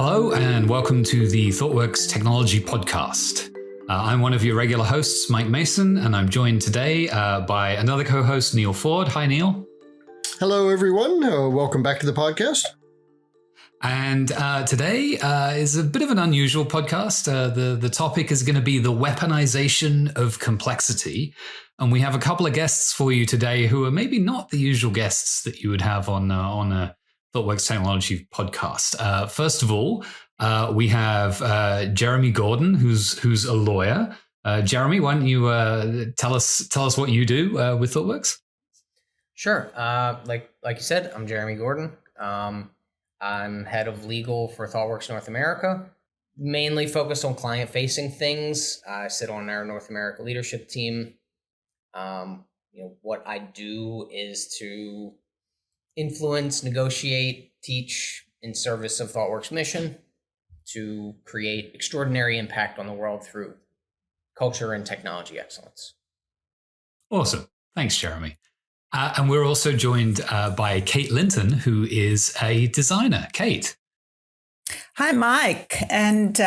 Hello and welcome to the Thoughtworks Technology Podcast. I'm one of your regular hosts, Mike Mason, and I'm joined today by another co-host, Neal Ford. Hi, Neal. Hello, everyone. Welcome back to the podcast. And today is a bit of an unusual podcast. The topic is going to be the weaponization of complexity. And we have a couple of guests for you today who are maybe not the usual guests that you would have on a Thoughtworks Technology podcast. First of all, we have Jeremy Gordon, who's a lawyer. Jeremy, why don't you tell us what you do with Thoughtworks? Sure. Like you said, I'm Jeremy Gordon. I'm head of legal for Thoughtworks North America, mainly focused on client-facing things. I sit on our North America leadership team. What I do is to influence, negotiate, teach in service of Thoughtworks' mission to create extraordinary impact on the world through culture and technology excellence. Awesome. Thanks, Jeremy. And we're also joined by Kate Linton, who is a designer. Kate. Hi, Mike. And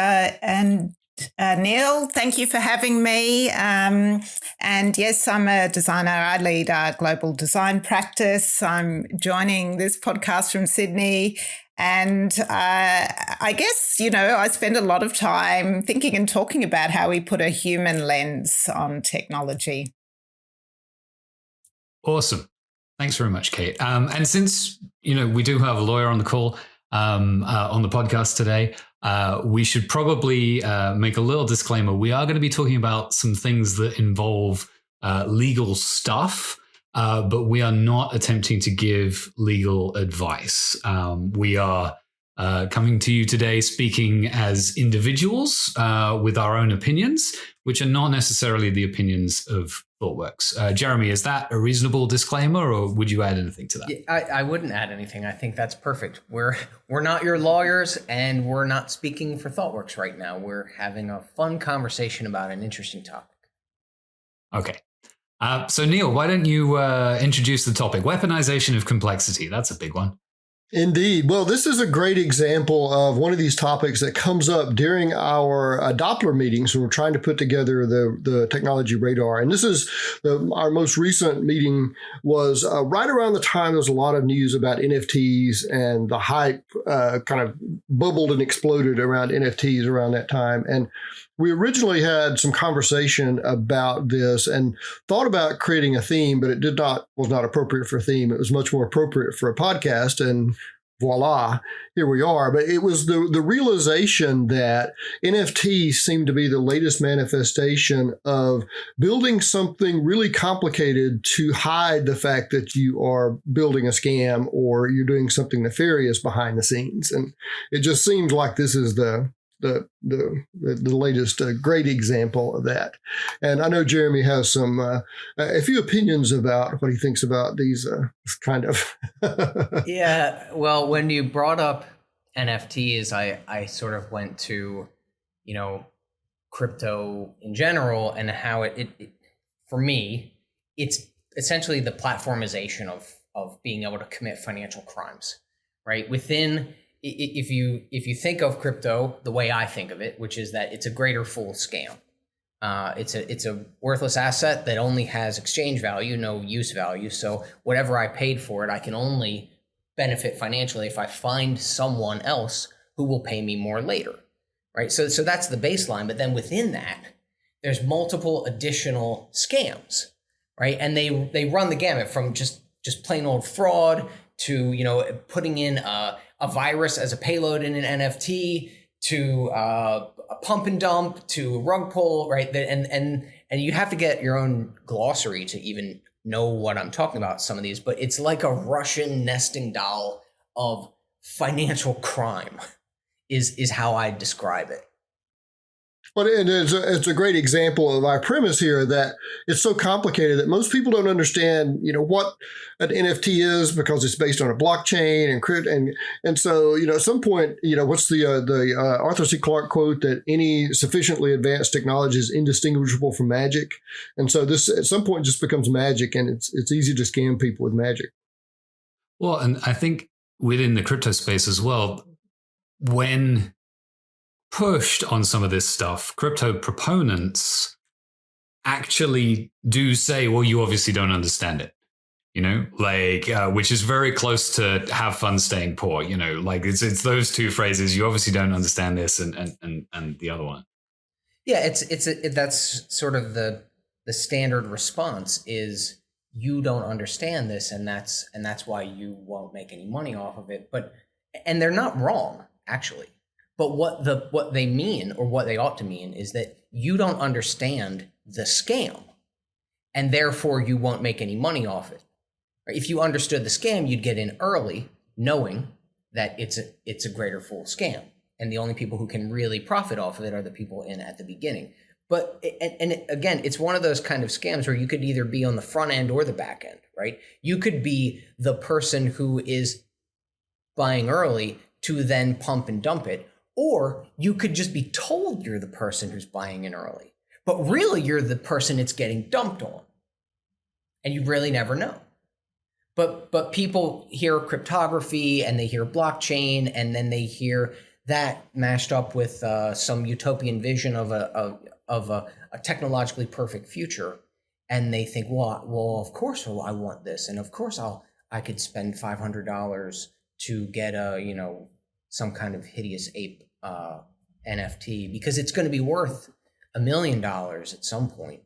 Neal, thank you for having me. And yes, I'm a designer. I lead our global design practice. I'm joining this podcast from Sydney. And I guess, I spend a lot of time thinking and talking about how we put a human lens on technology. Awesome. Thanks very much, Kate. And since, we do have a lawyer on the call on the podcast today, we should probably make a little disclaimer. We are going to be talking about some things that involve legal stuff, but we are not attempting to give legal advice. We are coming to you today speaking as individuals with our own opinions, which are not necessarily the opinions of Thoughtworks. Jeremy, is that a reasonable disclaimer, or would you add anything to that? Yeah, I wouldn't add anything. I think that's perfect. We're not your lawyers, and we're not speaking for Thoughtworks right now. We're having a fun conversation about an interesting topic. Okay. So Neal, why don't you introduce the topic? Weaponization of complexity. That's a big one. Indeed. Well, this is a great example of one of these topics that comes up during our Doppler meetings when we're trying to put together the technology radar. And this is our most recent meeting was right around the time there was a lot of news about NFTs, and the hype kind of bubbled and exploded around NFTs around that time. And we originally had some conversation about this and thought about creating a theme, but it was not appropriate for a theme. It was much more appropriate for a podcast, and voila, here we are. But it was the realization that NFTs seem to be the latest manifestation of building something really complicated to hide the fact that you are building a scam or you're doing something nefarious behind the scenes. And it just seems like this is the latest great example of that. And I know Jeremy has a few opinions about what he thinks about these kind of. Yeah, well, when you brought up NFTs, I sort of went to, crypto in general, and how it for me, it's essentially the platformization of being able to commit financial crimes, right? If you think of crypto the way I think of it, which is that it's a greater fool scam. It's a worthless asset that only has exchange value, no use value. So whatever I paid for it, I can only benefit financially if I find someone else who will pay me more later, right? So that's the baseline. But then within that, there's multiple additional scams, right? And they run the gamut from just plain old fraud to putting in a virus as a payload in an NFT, to a pump and dump, to a rug pull, right? And you have to get your own glossary to even know what I'm talking about, some of these, but it's like a Russian nesting doll of financial crime is how I describe it. But it's a great example of our premise here that it's so complicated that most people don't understand, what an NFT is, because it's based on a blockchain and so, at some point, what's the Arthur C. Clarke quote that any sufficiently advanced technology is indistinguishable from magic. And so this at some point just becomes magic, and it's easy to scam people with magic. Well, and I think within the crypto space as well, when pushed on some of this stuff, crypto proponents actually do say, well, you obviously don't understand it, which is very close to have fun staying poor, like it's those two phrases. You obviously don't understand this and the other one. Yeah, that's sort of the standard response is you don't understand this, and that's why you won't make any money off of it. And they're not wrong, actually. But what they mean, or what they ought to mean, is that you don't understand the scam, and therefore you won't make any money off it. If you understood the scam, you'd get in early, knowing that it's a greater fool scam, and the only people who can really profit off of it are the people in at the beginning. But again, it's one of those kind of scams where you could either be on the front end or the back end, right? You could be the person who is buying early to then pump and dump it, or you could just be told you're the person who's buying in early, but really you're the person it's getting dumped on, and you really never know. But people hear cryptography and they hear blockchain, and then they hear that mashed up with some utopian vision of a technologically perfect future, and they think, well, of course, I want this, and of course I could spend $500 to get some kind of hideous ape NFT because it's going to be worth $1 million at some point.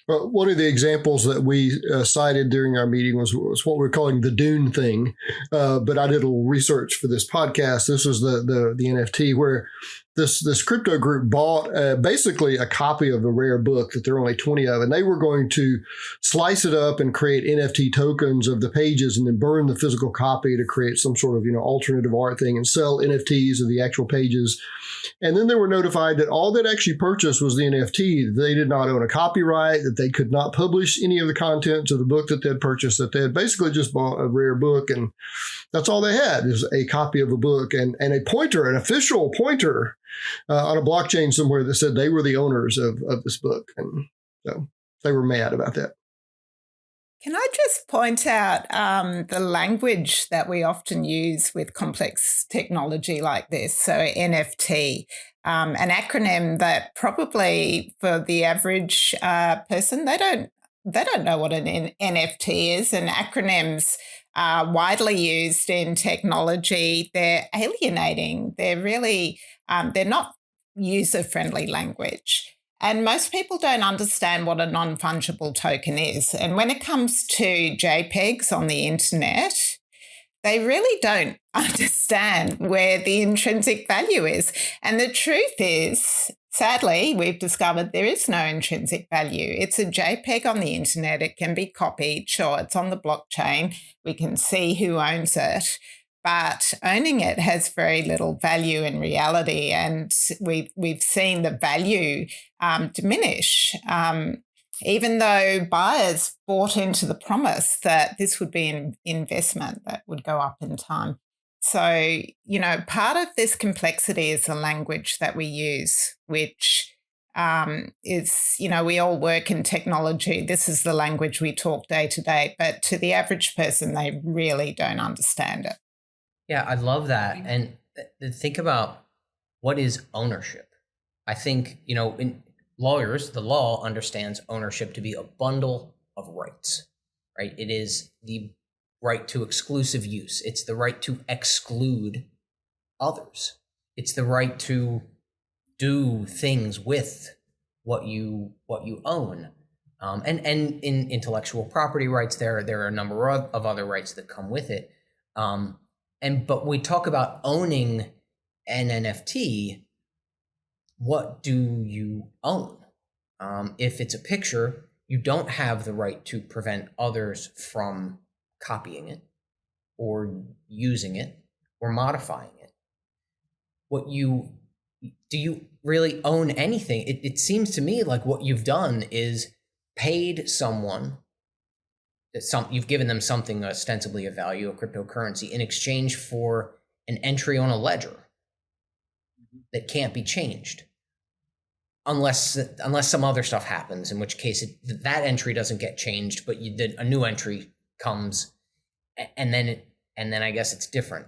Well, one of the examples that we cited during our meeting was what we're calling the Dune thing. But I did a little research for this podcast. This was the NFT where this crypto group bought basically a copy of a rare book that there are only 20 of, and they were going to slice it up and create NFT tokens of the pages and then burn the physical copy to create some sort of alternative art thing and sell NFTs of the actual pages. And then they were notified that all that actually purchased was the NFT. They did not own a copyright, that they could not publish any of the contents of the book that they'd purchased, that they had basically just bought a rare book, and that's all they had is a copy of a book and a pointer, an official pointer on a blockchain somewhere that said they were the owners of this book. And so they were mad about that. Can I just point out the language that we often use with complex technology like this? So NFT, an acronym that probably for the average person, they don't know what an NFT is, and acronyms are widely used in technology. They're alienating. They're really they're not user-friendly language. And most people don't understand what a non-fungible token is. And when it comes to JPEGs on the internet, they really don't understand where the intrinsic value is. And the truth is, sadly, we've discovered there is no intrinsic value. It's a JPEG on the internet. It can be copied. Sure, it's on the blockchain. We can see who owns it. But owning it has very little value in reality, and we've seen the value diminish, even though buyers bought into the promise that this would be an investment that would go up in time. So, part of this complexity is the language that we use, which is, we all work in technology. This is the language we talk day to day, but to the average person, they really don't understand it. Yeah, I love that. And think about what is ownership. I think, in lawyers, the law understands ownership to be a bundle of rights, right? It is the right to exclusive use. It's the right to exclude others. It's the right to do things with what you own. And in intellectual property rights, there are a number of other rights that come with it. But we talk about owning an NFT. What do you own? If it's a picture, you don't have the right to prevent others from copying it or using it or modifying it. Do you really own anything? It seems to me like what you've done is paid someone. You've given them something ostensibly of value, a cryptocurrency, in exchange for an entry on a ledger that can't be changed unless some other stuff happens, in which case that entry doesn't get changed, but a new entry comes, and then I guess it's different.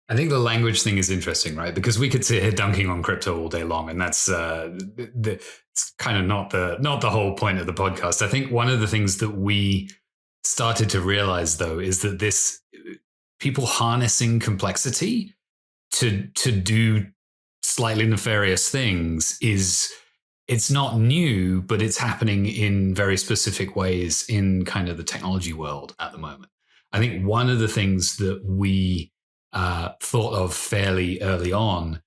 I think the language thing is interesting, right? Because we could sit here dunking on crypto all day long, and that's it's kind of not the whole point of the podcast. I think one of the things that we started to realize, though, is that this people harnessing complexity to do slightly nefarious things it's not new, but it's happening in very specific ways in kind of the technology world at the moment. I think one of the things that we thought of fairly early on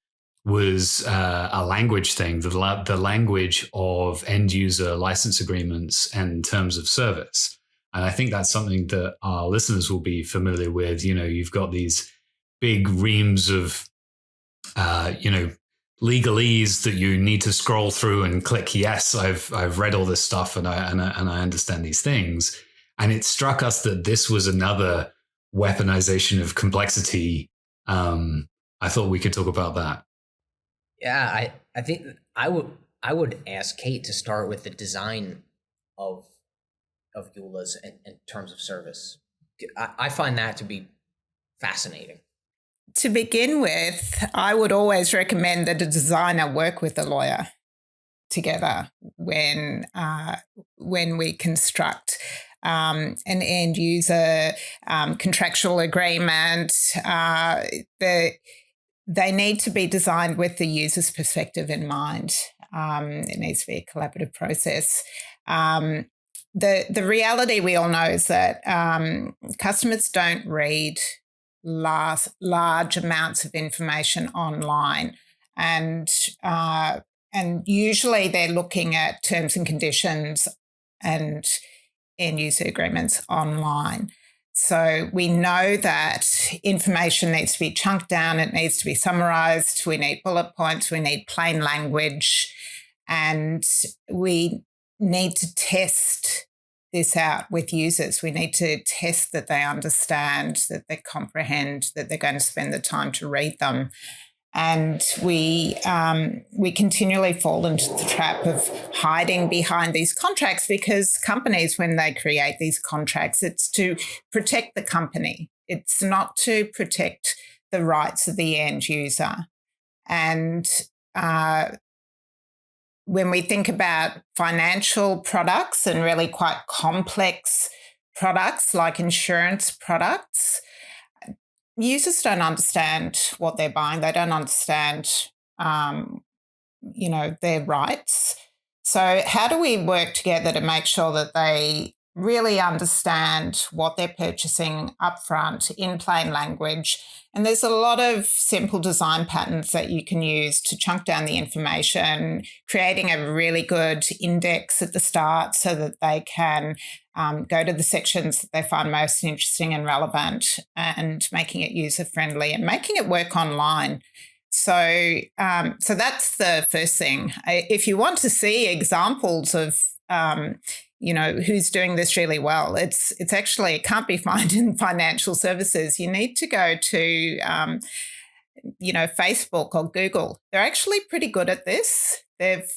was a language thing, the language of end user license agreements and terms of service. And I think that's something that our listeners will be familiar with. You know, you've got these big reams of, legalese that you need to scroll through and click, yes, I've read all this stuff and I understand these things. And it struck us that this was another weaponization of complexity. I thought we could talk about that. Yeah, I think I would ask Kate to start with the design of EULAs in terms of service. I find that to be fascinating. To begin with, I would always recommend that a designer work with a lawyer together when we construct an end user contractual agreement. They need to be designed with the user's perspective in mind. It needs to be a collaborative process. The reality we all know is that customers don't read large amounts of information online, and usually they're looking at terms and conditions and end user agreements online. So we know that information needs to be chunked down, it needs to be summarized, we need bullet points, we need plain language, and we need to test this out with users. We need to test that they understand, that they comprehend, that they're going to spend the time to read them. And we continually fall into the trap of hiding behind these contracts, because companies, when they create these contracts, it's to protect the company. It's not to protect the rights of the end user. And when we think about financial products and really quite complex products like insurance products, users don't understand what they're buying. They don't understand, their rights. So how do we work together to make sure that they really understand what they're purchasing upfront in plain language? And there's a lot of simple design patterns that you can use to chunk down the information, creating a really good index at the start so that they can go to the sections that they find most interesting and relevant, and making it user-friendly and making it work online. So that's the first thing. If you want to see examples of who's doing this really well, it can't be found in financial services. You need to go to, Facebook or Google. They're actually pretty good at this. They've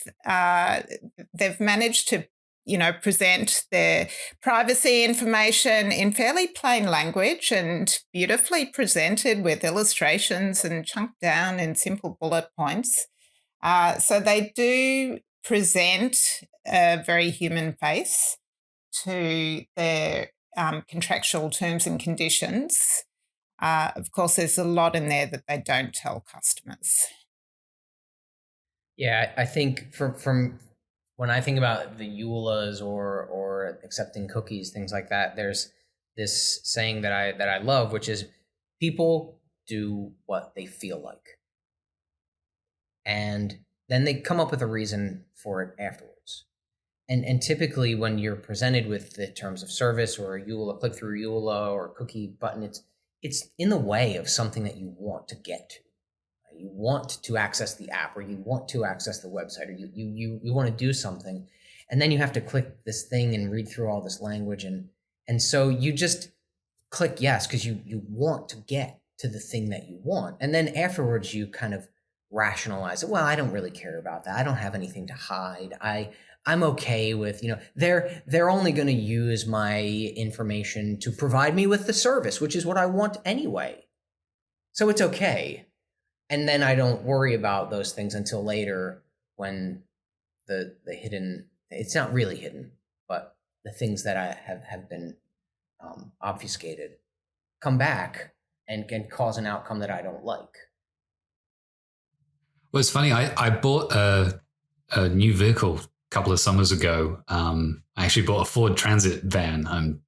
managed to, present their privacy information in fairly plain language and beautifully presented with illustrations and chunked down in simple bullet points. So they do present a very human face to their contractual terms and conditions. Of course, there's a lot in there that they don't tell customers. Yeah, I think from when I think about the EULAs or accepting cookies, things like that, there's this saying that I love, which is people do what they feel like. And then they come up with a reason for it afterwards. And typically when you're presented with the terms of service or a EULA, click through EULA or cookie button, it's in the way of something that you want to get to. You want to access the app, or you want to access the website, or you want to do something. And then you have to click this thing and read through all this language. And so you just click yes, because you want to get to the thing that you want. And then afterwards you kind of rationalize it. Well, I don't really care about that. I don't have anything to hide. I'm okay with, they're only going to use my information to provide me with the service, which is what I want anyway. So it's okay. And then I don't worry about those things until later when the hidden, it's not really hidden, but the things that I have been obfuscated come back and can cause an outcome that I don't like. Well, it's funny. I bought a new vehicle a couple of summers ago. I actually bought a Ford Transit van. I'm,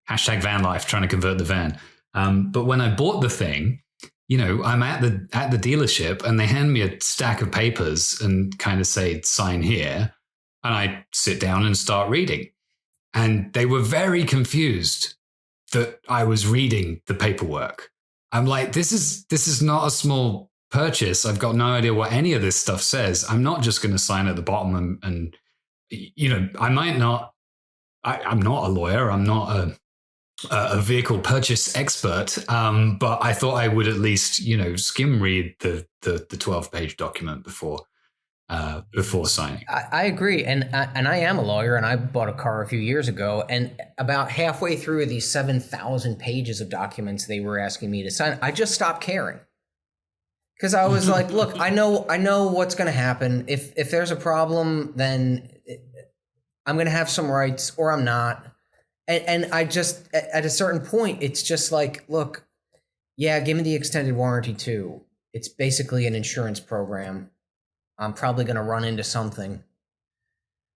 hashtag van life, trying to convert the van. But when I bought the thing, I'm at the dealership and they hand me a stack of papers and kind of say, sign here. And I sit down and start reading. And they were very confused that I was reading the paperwork. I'm like, this is not a small purchase. I've got no idea what any of this stuff says. I'm not just going to sign at the bottom and I might not, I'm not a lawyer. I'm not a vehicle purchase expert. But I thought I would at least, skim read the 12-page document before signing. I agree. And I am a lawyer, and I bought a car a few years ago, and about halfway through these 7,000 pages of documents they were asking me to sign, I just stopped caring. Because I was like, look, I know what's going to happen. If there's a problem, then I'm going to have some rights or I'm not. And I just, at a certain point, it's just like, look, yeah, give me the extended warranty too. It's basically an insurance program. I'm probably going to run into something.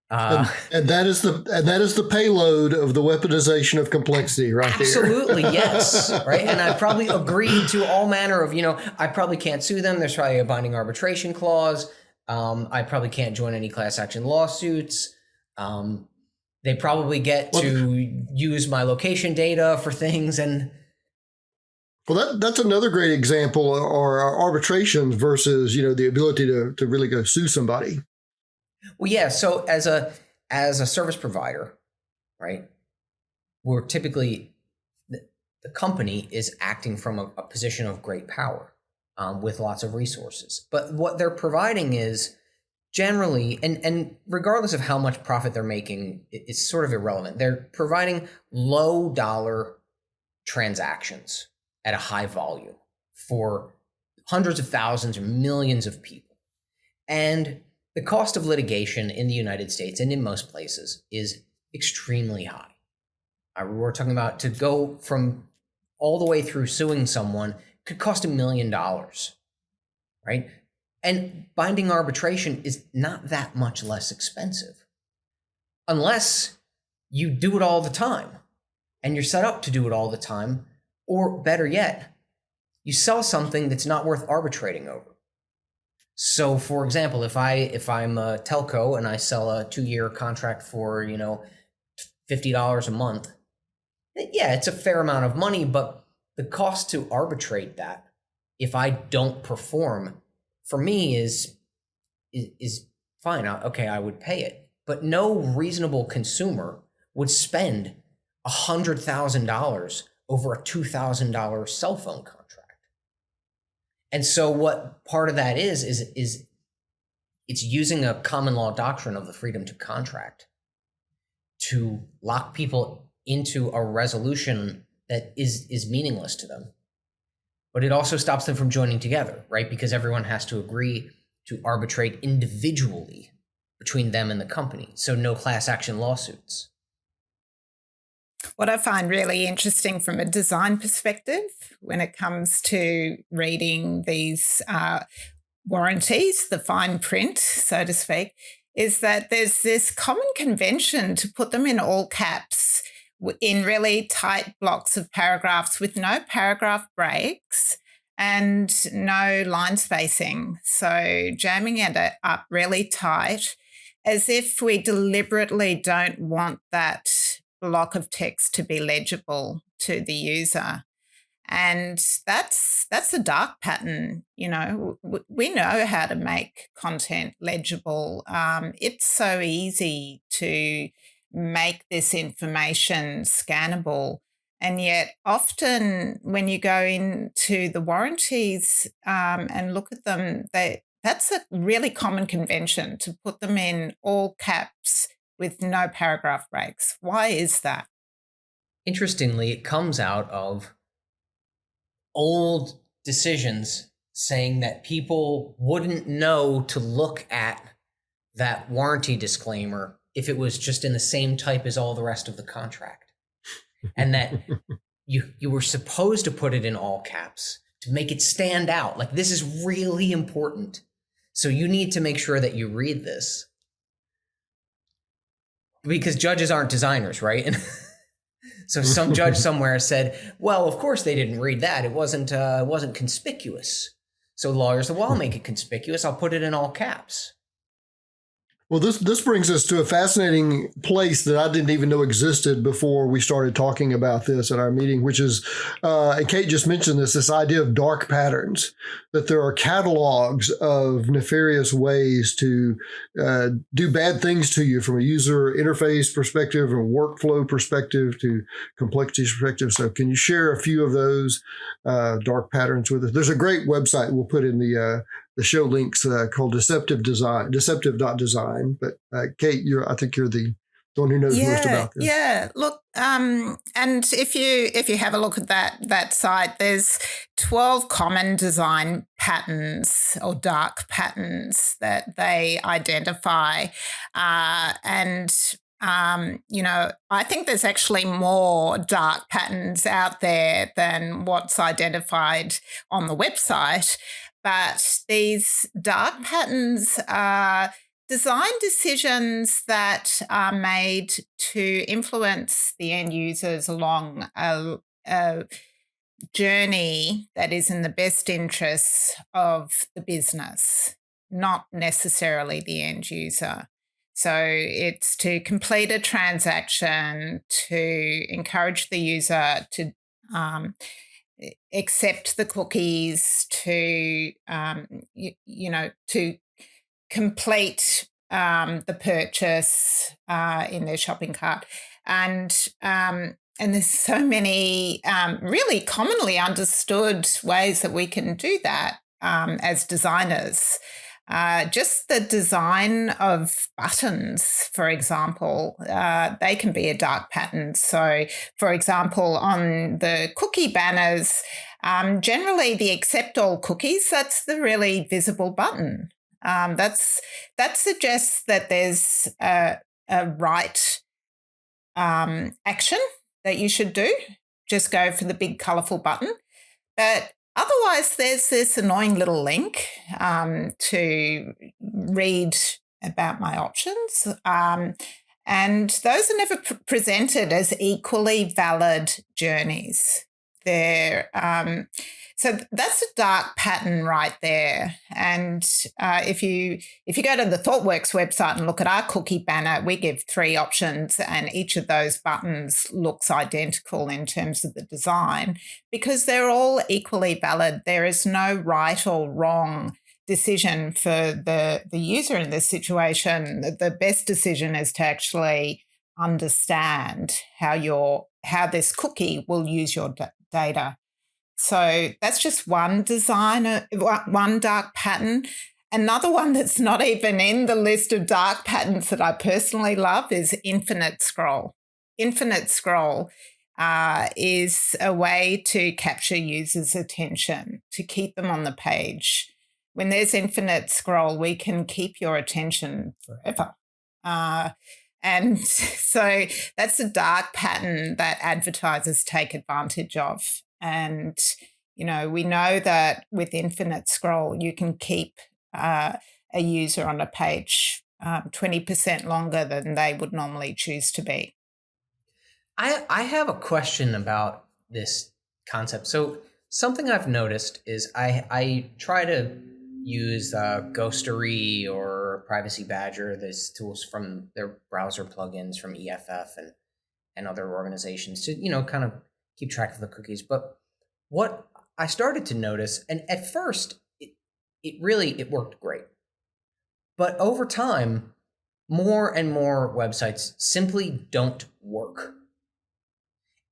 And that is the payload of the weaponization of complexity, right? Absolutely, yes, right. And I probably agreed to all manner of, I probably can't sue them. There's probably a binding arbitration clause. I probably can't join any class action lawsuits. They probably get to use my location data for things, and well, that's another great example, or arbitrations versus the ability to really go sue somebody. Well, yeah. So as a service provider, right, we're typically the company is acting from a position of great power with lots of resources. But what they're providing is generally, and regardless of how much profit they're making, it's sort of irrelevant. They're providing low dollar transactions at a high volume for hundreds of thousands or millions of people. And the cost of litigation in the United States and in most places is extremely high. We're talking about to go from all the way through suing someone could cost $1 million, right? And binding arbitration is not that much less expensive unless you do it all the time and you're set up to do it all the time, or better yet, you sell something that's not worth arbitrating over. So for example, if I'm a telco and I sell a 2-year contract for, $50 a month, yeah, it's a fair amount of money, but the cost to arbitrate that, if I don't perform, for me is fine. Okay, I would pay it, but no reasonable consumer would spend $100,000 over a $2,000 cell phone contract. And so what part of that is it's using a common law doctrine of the freedom to contract to lock people into a resolution that is meaningless to them. But it also stops them from joining together, right? Because everyone has to agree to arbitrate individually between them and the company. So no class action lawsuits. What I find really interesting from a design perspective when it comes to reading these warranties, the fine print, so to speak, is that there's this common convention to put them in all caps in really tight blocks of paragraphs with no paragraph breaks and no line spacing. So jamming it up really tight as if we deliberately don't want that block of text to be legible to the user. And that's a dark pattern. We know how to make content legible. It's so easy to make this information scannable. And yet often when you go into the warranties and look at them, that's a really common convention to put them in all caps with no paragraph breaks. Why is that? Interestingly, it comes out of old decisions saying that people wouldn't know to look at that warranty disclaimer if it was just in the same type as all the rest of the contract. And that you were supposed to put it in all caps to make it stand out. Like, this is really important. So you need to make sure that you read this. Because judges aren't designers, right? And so some judge somewhere said, well, of course they didn't read that. It wasn't conspicuous. So lawyers said, well, I'll make it conspicuous. I'll put it in all caps. Well, this brings us to a fascinating place that I didn't even know existed before we started talking about this at our meeting, which is, and Kate just mentioned this idea of dark patterns, that there are catalogs of nefarious ways to do bad things to you from a user interface perspective and workflow perspective to complexity perspective. So can you share a few of those dark patterns with us? There's a great website we'll put in the show links called deceptive.design. But Kate, I think you're the one who knows most about this. Yeah. Look, and if you have a look at that site, there's 12 common design patterns or dark patterns that they identify. And I think there's actually more dark patterns out there than what's identified on the website. But these dark patterns are design decisions that are made to influence the end users along a journey that is in the best interests of the business, not necessarily the end user. So it's to complete a transaction, to encourage the user to accept the cookies, to to complete the purchase in their shopping cart, and there's so many really commonly understood ways that we can do that as designers. Just the design of buttons, for example, they can be a dark pattern. So, for example, on the cookie banners, generally the accept all cookies, that's the really visible button. That suggests that there's a right action that you should do. Just go for the big colourful button. But otherwise, there's this annoying little link to read about my options. And those are never presented as equally valid journeys. So that's a dark pattern right there. And if you go to the Thoughtworks website and look at our cookie banner, we give 3 options, and each of those buttons looks identical in terms of the design because they're all equally valid. There is no right or wrong decision for the user in this situation. The best decision is to actually understand how this cookie will use your data. So that's just one one dark pattern. Another one that's not even in the list of dark patterns that I personally love is infinite scroll. Infinite scroll is a way to capture users' attention, to keep them on the page. When there's infinite scroll, we can keep your attention forever. And so that's a dark pattern that advertisers take advantage of. And, we know that with infinite scroll, you can keep a user on a page 20% longer than they would normally choose to be. I have a question about this concept. So something I've noticed is I try to use Ghostery or Privacy Badger, these tools from their browser plugins from EFF and other organizations to, kind of keep track of the cookies. But what I started to notice, and at first it worked great. But over time, more and more websites simply don't work.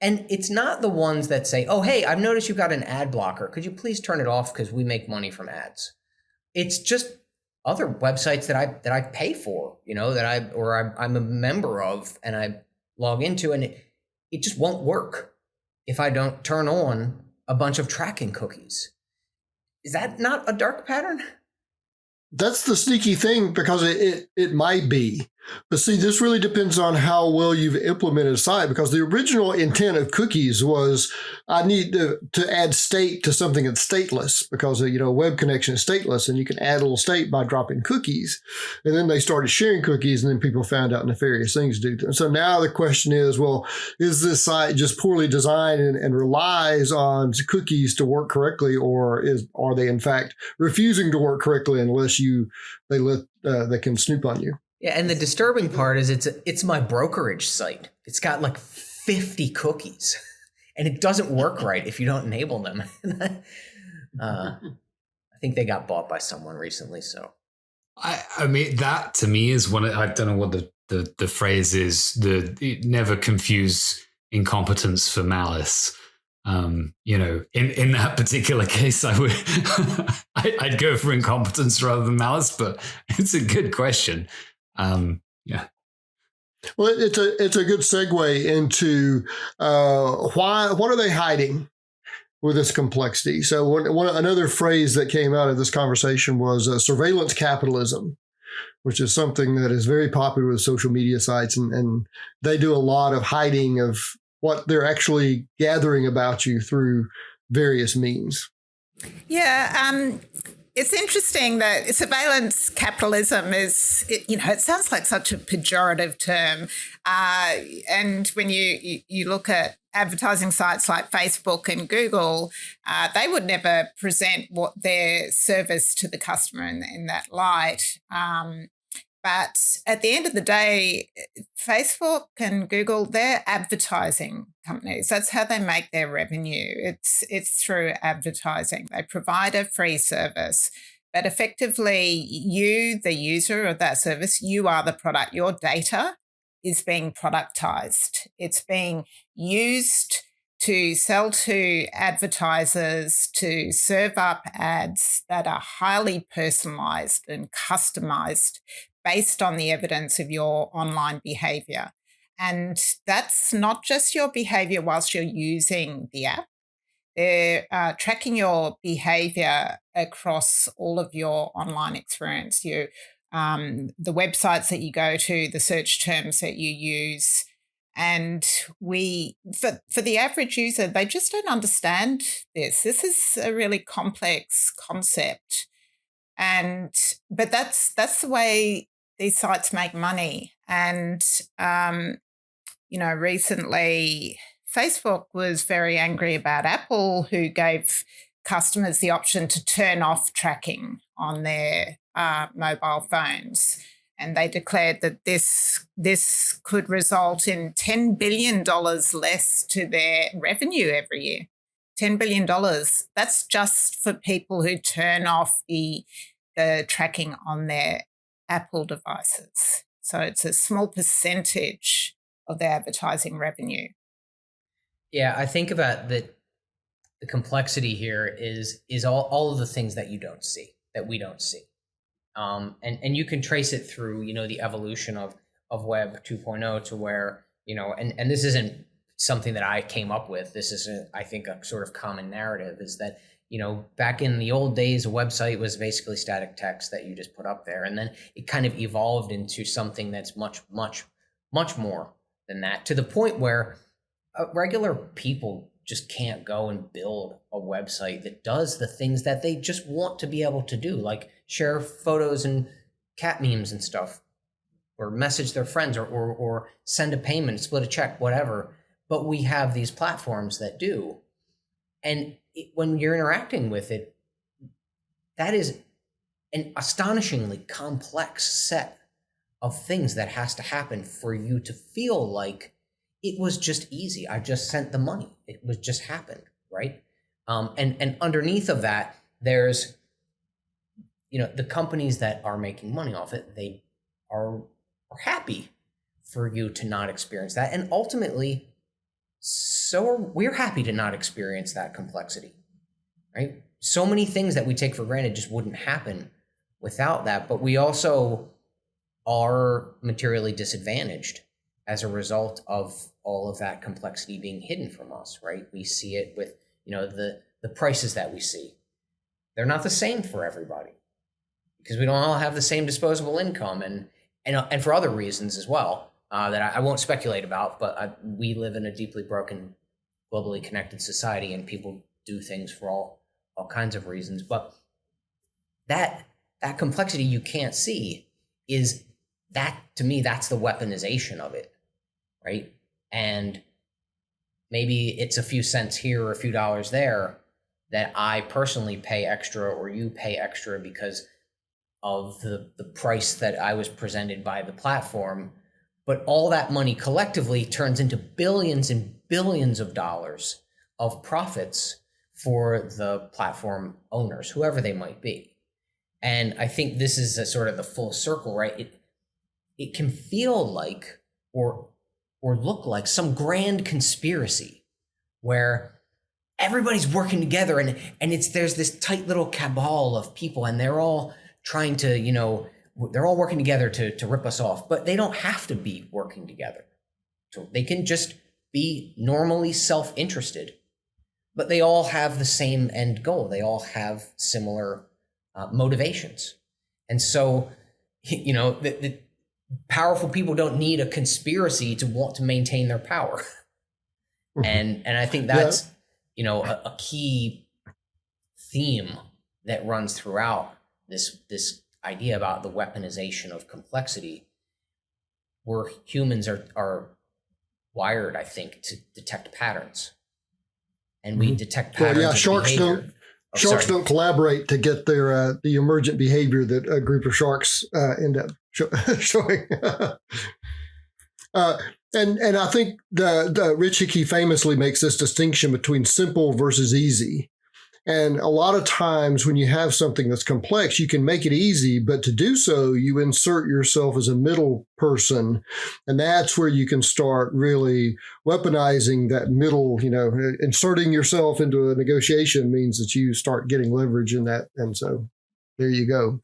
And it's not the ones that say, oh, hey, I've noticed you've got an ad blocker. Could you please turn it off because we make money from ads? It's just other websites that I pay for, that I'm a member of and I log into, and it just won't work if I don't turn on a bunch of tracking cookies. Is that not a dark pattern? That's the sneaky thing, because it might be. But see, this really depends on how well you've implemented a site, because the original intent of cookies was, I need to add state to something that's stateless, because a web connection is stateless, and you can add a little state by dropping cookies. And then they started sharing cookies, and then people found out nefarious things to do. And so now the question is, well, is this site just poorly designed and relies on cookies to work correctly, or are they in fact refusing to work correctly unless they can snoop on you? Yeah, and the disturbing part is it's my brokerage site. It's got like 50 cookies, and it doesn't work right if you don't enable them. I think they got bought by someone recently. So, I mean, that to me is one. I don't know what the phrase is. Never confuse incompetence for malice. In that particular case, I would I'd go for incompetence rather than malice, but it's a good question. Yeah. Well, it's a good segue into what are they hiding with this complexity? So another phrase that came out of this conversation was surveillance capitalism, which is something that is very popular with social media sites, and they do a lot of hiding of what they're actually gathering about you through various means. Yeah, it's interesting that surveillance capitalism is, it sounds like such a pejorative term. And when you look at advertising sites like Facebook and Google, they would never present their service to the customer in that light. But at the end of the day, Facebook and Google, they're advertising companies. That's how they make their revenue. It's through advertising. They provide a free service, but effectively you, the user of that service, you are the product. Your data is being productized. It's being used to sell to advertisers, to serve up ads that are highly personalized and customized based on the evidence of your online behavior. And that's not just your behavior whilst you're using the app. They're tracking your behavior across all of your online experience, the websites that you go to, the search terms that you use. And for the average user, they just don't understand this. This is a really complex concept. But that's the way these sites make money. And, recently Facebook was very angry about Apple, who gave customers the option to turn off tracking on their mobile phones. And they declared that this could result in $10 billion less to their revenue every year. $10 billion. That's just for people who turn off the tracking on their Apple devices. So it's a small percentage of their advertising revenue. Yeah, I think about the complexity here is all of the things that you don't see, that we don't see. And you can trace it through, the evolution of Web 2.0 to where, and this isn't something that I came up with. This is, I think, a sort of common narrative is that, back in the old days, a website was basically static text that you just put up there. And then it kind of evolved into something that's much, much, much more than that, to the point where regular people just can't go and build a website that does the things that they just want to be able to do, like share photos and cat memes and stuff, or message their friends, or send a payment, split a check, whatever. But we have these platforms that do. And when you're interacting with it, that is an astonishingly complex set of things that has to happen for you to feel like it was just easy. I just sent the money. It was just happened, right? And underneath of that, there's, the companies that are making money off it, they are happy for you to not experience that. And ultimately, we're happy to not experience that complexity, right? So many things that we take for granted just wouldn't happen without that. But we also are materially disadvantaged as a result of all of that complexity being hidden from us, right? We see it with, the prices that we see. they're not the same for everybody, because we don't all have the same disposable income, and for other reasons as well, that I won't speculate about. But we live in a deeply broken, globally connected society, and people do things for all kinds of reasons. But that complexity you can't see is that, to me, that's the weaponization of it, right? And maybe it's a few cents here or a few dollars there that I personally pay extra or you pay extra because of the price that I was presented by the platform. But all that money collectively turns into billions and billions of dollars of profits for the platform owners, whoever they might be. And I think this is a sort of the full circle, right? It can feel like or look like some grand conspiracy where everybody's working together and there's this tight little cabal of people, and they're all trying to, they're all working together to rip us off, but they don't have to be working together. So they can just be normally self-interested, but they all have the same end goal. They all have similar motivations. And so, the powerful people don't need a conspiracy to want to maintain their power. And I think that's, a key theme that runs throughout this idea about the weaponization of complexity, where humans are wired, I think, to detect patterns. And we detect patterns. Well, sharks don't collaborate to get their the emergent behavior that a group of sharks end up showing. And I think the Rich Hickey famously makes this distinction between simple versus easy. And a lot of times when you have something that's complex, you can make it easy, but to do so, you insert yourself as a middle person. And that's where you can start really weaponizing that middle, inserting yourself into a negotiation means that you start getting leverage in that. And so there you go.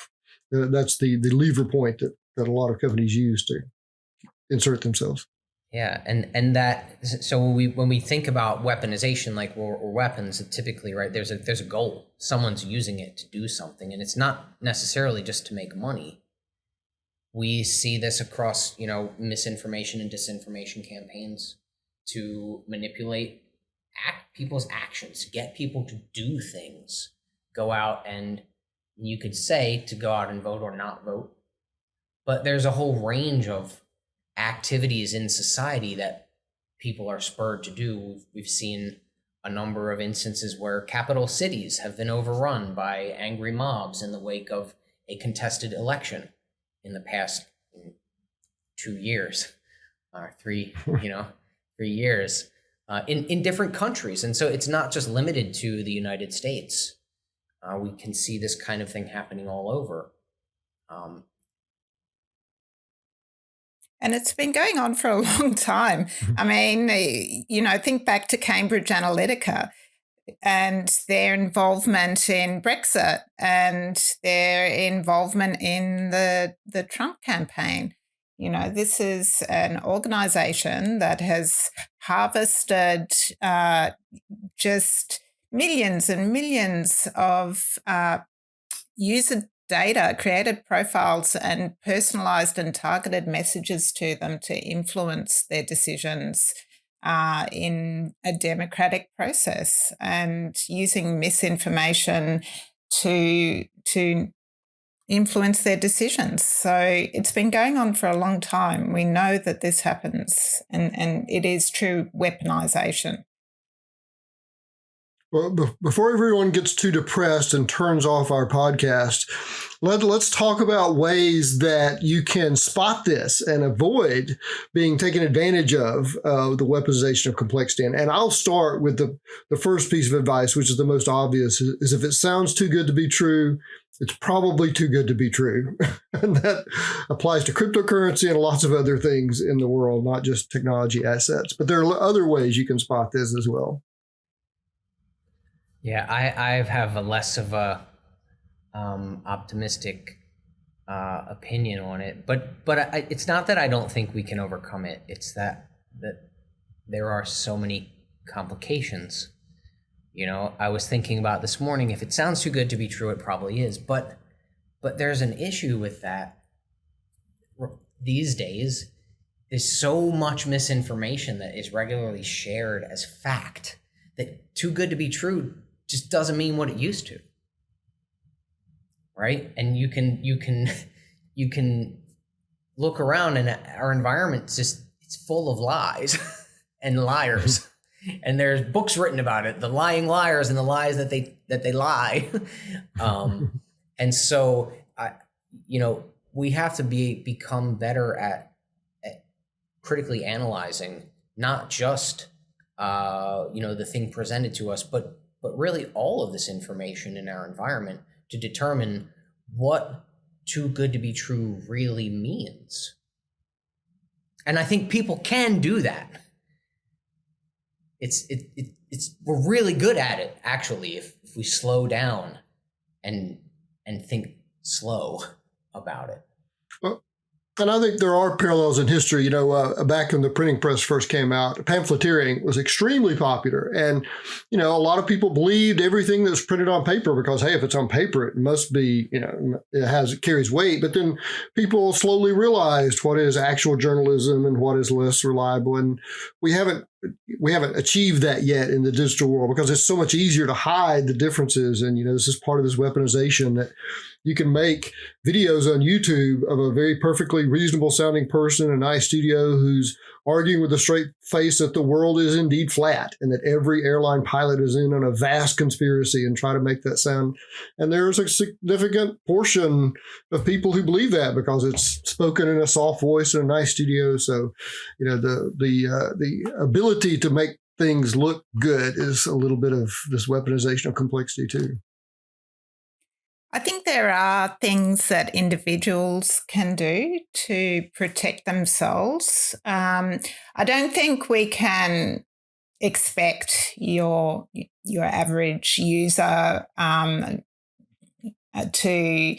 That's the lever point that a lot of companies use to insert themselves. Yeah, and that, so when we think about weaponization, or weapons, typically, right, there's a goal. Someone's using it to do something, and it's not necessarily just to make money. We see this across, misinformation and disinformation campaigns to manipulate people's actions, get people to do things, go out and, you could say, to go out and vote or not vote. But there's a whole range of activities in society that people are spurred to do. We've seen a number of instances where capital cities have been overrun by angry mobs in the wake of a contested election in the past 2 years or 3 years in different countries. And so it's not just limited to the United States. We can see this kind of thing happening all over. And it's been going on for a long time. I mean, think back to Cambridge Analytica and their involvement in Brexit and their involvement in the Trump campaign. This is an organization that has harvested just millions and millions of user data, created profiles and personalized and targeted messages to them to influence their decisions in a democratic process, and using misinformation to influence their decisions. So it's been going on for a long time. We know that this happens, and it is true weaponization. Well, before everyone gets too depressed and turns off our podcast, let's talk about ways that you can spot this and avoid being taken advantage of the weaponization of complexity. And I'll start with the first piece of advice, which is the most obvious, is if it sounds too good to be true, it's probably too good to be true. And that applies to cryptocurrency and lots of other things in the world, not just technology assets. But there are other ways you can spot this as well. Yeah, I have a less of a optimistic opinion on it, but it's not that I don't think we can overcome it. It's that there are so many complications. I was thinking about this morning, if it sounds too good to be true, it probably is. But there's an issue with that these days. There's so much misinformation that is regularly shared as fact that too good to be true just doesn't mean what it used to. Right? And you can look around, and our environment it's full of lies and liars. And there's books written about it, the lying liars and the lies that they lie. And so, we have to become better at critically analyzing not just the thing presented to us, but really all of this information in our environment to determine what too good to be true really means. And I think people can do that. We're really good at it, actually, if we slow down and think slow about it. Well, and I think there are parallels in history. Back when the printing press first came out, pamphleteering was extremely popular. And, a lot of people believed everything that was printed on paper because, hey, if it's on paper, it must be, it carries weight. But then people slowly realized what is actual journalism and what is less reliable. And we haven't achieved that yet in the digital world because it's so much easier to hide the differences. And, this is part of this weaponization that you can make videos on YouTube of a very perfectly reasonable sounding person in a nice studio who's arguing with a straight face that the world is indeed flat and that every airline pilot is in on a vast conspiracy and try to make that sound. And there's a significant portion of people who believe that because it's spoken in a soft voice in a nice studio. So, the ability to make things look good is a little bit of this weaponization of complexity too. I think there are things that individuals can do to protect themselves. I don't think we can expect your average user to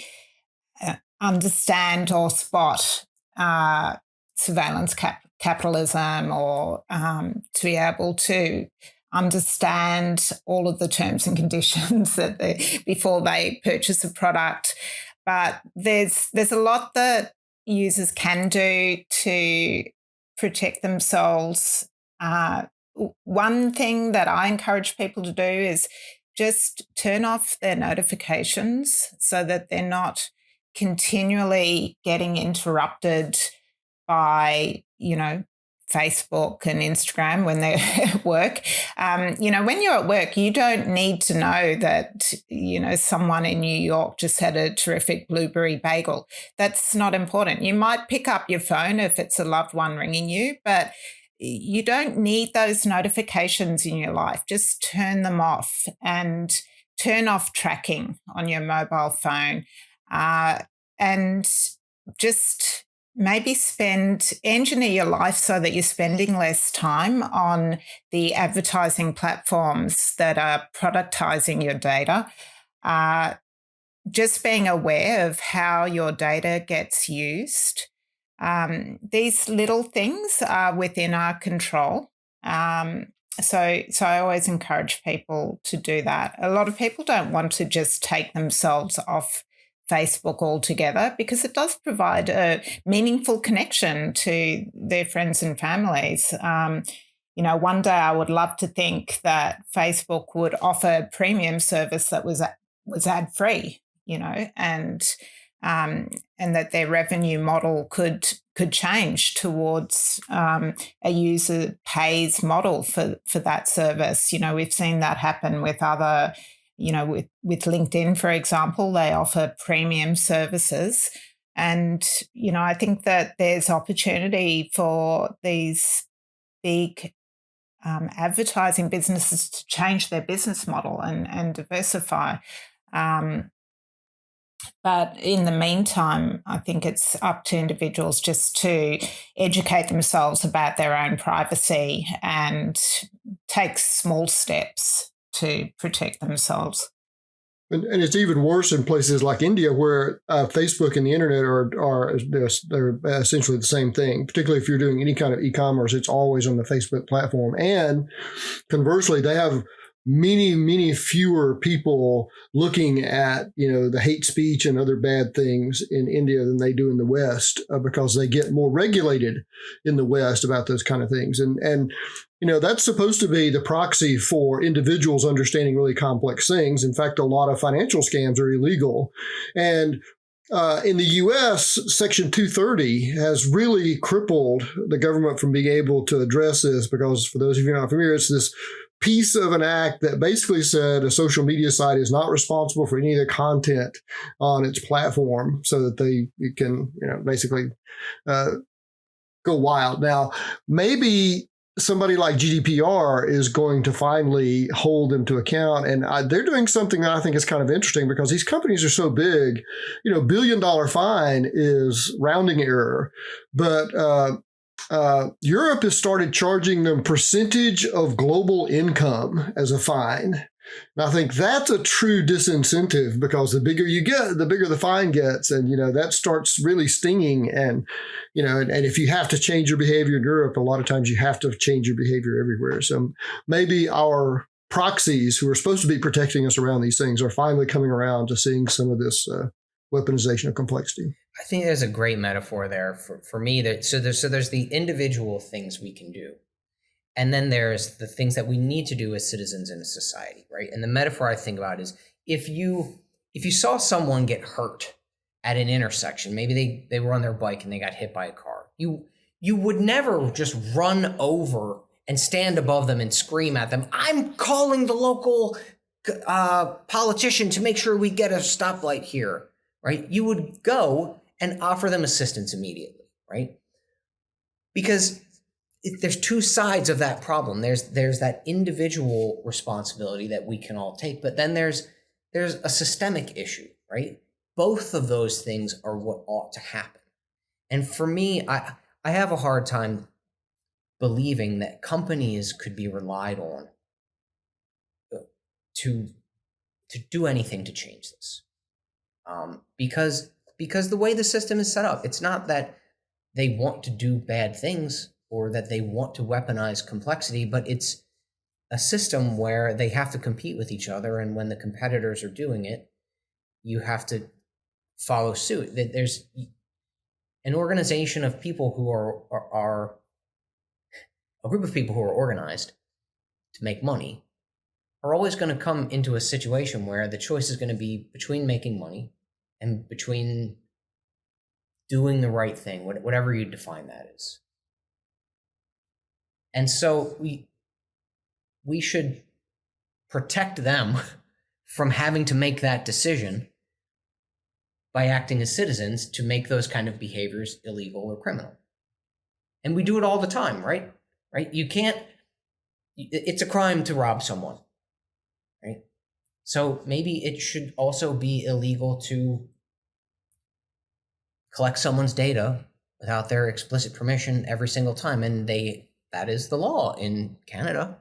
understand or spot surveillance capitalism or to be able to understand all of the terms and conditions before they purchase a product. But there's a lot that users can do to protect themselves. One thing that I encourage people to do is just turn off their notifications so that they're not continually getting interrupted by, Facebook and Instagram when they're at work. When you're at work, you don't need to know that, someone in New York just had a terrific blueberry bagel. That's not important. You might pick up your phone if it's a loved one ringing you, but you don't need those notifications in your life. Just turn them off and turn off tracking on your mobile phone. And just maybe engineer your life so that you're spending less time on the advertising platforms that are productizing your data. Just being aware of how your data gets used. These little things are within our control. So I always encourage people to do that. A lot of people don't want to just take themselves off Facebook altogether because it does provide a meaningful connection to their friends and families. One day I would love to think that Facebook would offer a premium service that was ad-free, and that their revenue model could change towards a user pays model for that service. We've seen that happen with other. With LinkedIn, for example, they offer premium services. And, I think that there's opportunity for these big advertising businesses to change their business model and diversify. But in the meantime, I think it's up to individuals just to educate themselves about their own privacy and take small steps to protect themselves. And it's even worse in places like India where Facebook and the internet they're essentially the same thing. Particularly if you're doing any kind of e-commerce, it's always on the Facebook platform. And conversely, they have many fewer people looking at, the hate speech and other bad things in India than they do in the West, because they get more regulated in the West about those kind of things. And that's supposed to be the proxy for individuals understanding really complex things. In fact, a lot of financial scams are illegal. And in the U.S., Section 230 has really crippled the government from being able to address this, because for those of you not familiar, it's this piece of an act that basically said a social media site is not responsible for any of the content on its platform, so that they can, basically go wild. Now, maybe somebody like GDPR is going to finally hold them to account. And they're doing something that I think is kind of interesting, because these companies are so big. $1 billion fine is rounding error. But Europe has started charging them percentage of global income as a fine. And I think that's a true disincentive, because the bigger you get, the bigger the fine gets. And, that starts really stinging. And, and if you have to change your behavior in Europe, a lot of times you have to change your behavior everywhere. So maybe our proxies, who are supposed to be protecting us around these things, are finally coming around to seeing some of this weaponization of complexity. I think there's a great metaphor there for me. So there's the individual things we can do. And then there's the things that we need to do as citizens in a society, right? And the metaphor I think about is if you saw someone get hurt at an intersection, maybe they were on their bike and they got hit by a car, you would never just run over and stand above them and scream at them, "I'm calling the local politician to make sure we get a stoplight here," right? You would go and offer them assistance immediately, right? Because there's two sides of that problem. There's that individual responsibility that we can all take, but then there's a systemic issue, right? Both of those things are what ought to happen. And for me, I have a hard time believing that companies could be relied on to do anything to change this. Because the way the system is set up, it's not that they want to do bad things or that they want to weaponize complexity, but it's a system where they have to compete with each other. And when the competitors are doing it, you have to follow suit. There's an organization of people who are a group of people who are organized to make money are always going to come into a situation where the choice is going to be between making money and between doing the right thing, whatever you define that as. And so we should protect them from having to make that decision by acting as citizens to make those kind of behaviors illegal or criminal. And we do it all the time, right? Right? It's a crime to rob someone, right? So maybe it should also be illegal to collect someone's data without their explicit permission every single time. And that is the law in Canada.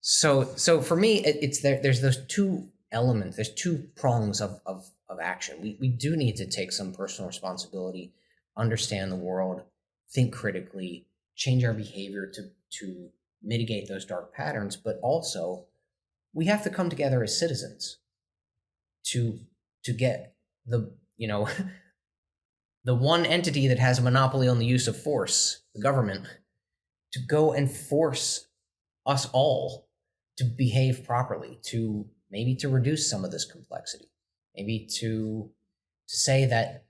So for me, there's those two elements, there's two prongs of action. We do need to take some personal responsibility, understand the world, think critically, change our behavior to mitigate those dark patterns, but also we have to come together as citizens to get the one entity that has a monopoly on the use of force, the government, to go and force us all to behave properly, to maybe to reduce some of this complexity, maybe to say that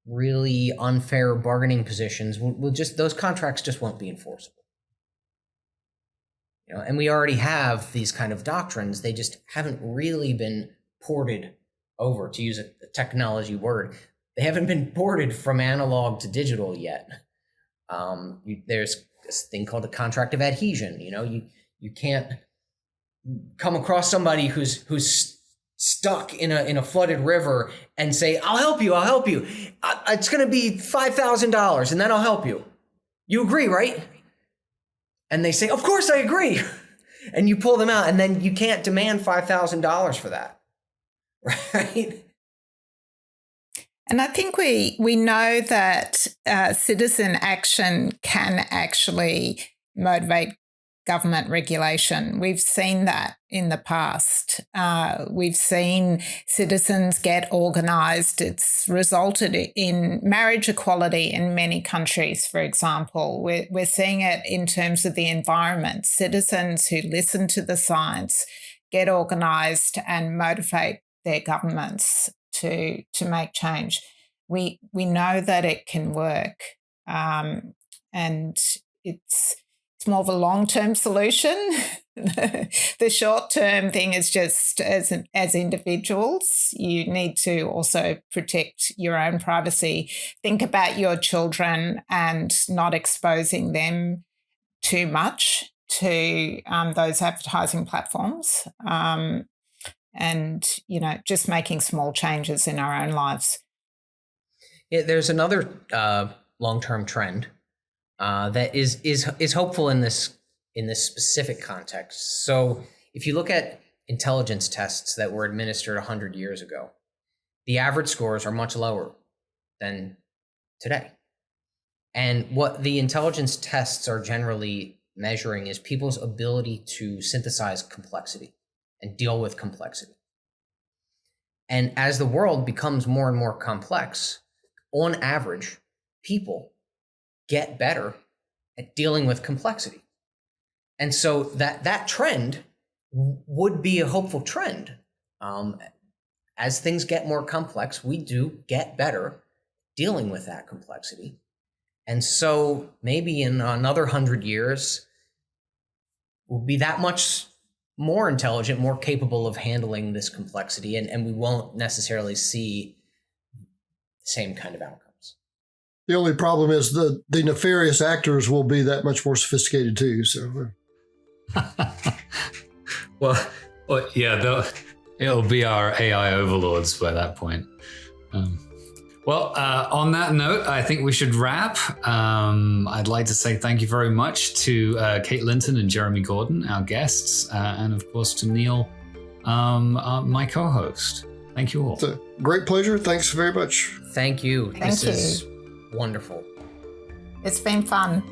really unfair bargaining positions will just, those contracts just won't be enforceable. And we already have these kind of doctrines. They just haven't really been ported over, to use a technology word. They haven't been ported from analog to digital yet. There's this thing called a contract of adhesion. You can't come across somebody who's stuck in a flooded river and say, I'll help you. It's going to be $5,000 and then I'll help you. You agree, right? And they say, of course I agree. And you pull them out, and then you can't demand $5,000 for that. Right? And I think we know that citizen action can actually motivate government regulation. We've seen that in the past. We've seen citizens get organised. It's resulted in marriage equality in many countries, for example. We're seeing it in terms of the environment. Citizens who listen to the science get organised and motivate their governments to make change. We know that it can work, and it's more of a long-term solution. The short-term thing is just as individuals, you need to also protect your own privacy. Think about your children and not exposing them too much to those advertising platforms, and just making small changes in our own lives. Yeah, there's another long-term trend that is hopeful in this specific context. So if you look at intelligence tests that were administered 100 years ago, the average scores are much lower than today. And what the intelligence tests are generally measuring is people's ability to synthesize complexity and deal with complexity. And as the world becomes more and more complex, on average, people get better at dealing with complexity. And so that trend would be a hopeful trend. As things get more complex, we do get better dealing with that complexity. And so maybe in another 100 years, we'll be that much more intelligent, more capable of handling this complexity, and we won't necessarily see the same kind of outcomes. The only problem is the nefarious actors will be that much more sophisticated too. So, well, yeah, it'll be our AI overlords by that point. On that note, I think we should wrap. I'd like to say thank you very much to Kate Linton and Jeremy Gordon, our guests, and of course to Neal, my co-host. Thank you all. It's a great pleasure. Thanks very much. Thank you. Thank you. This is wonderful. It's been fun.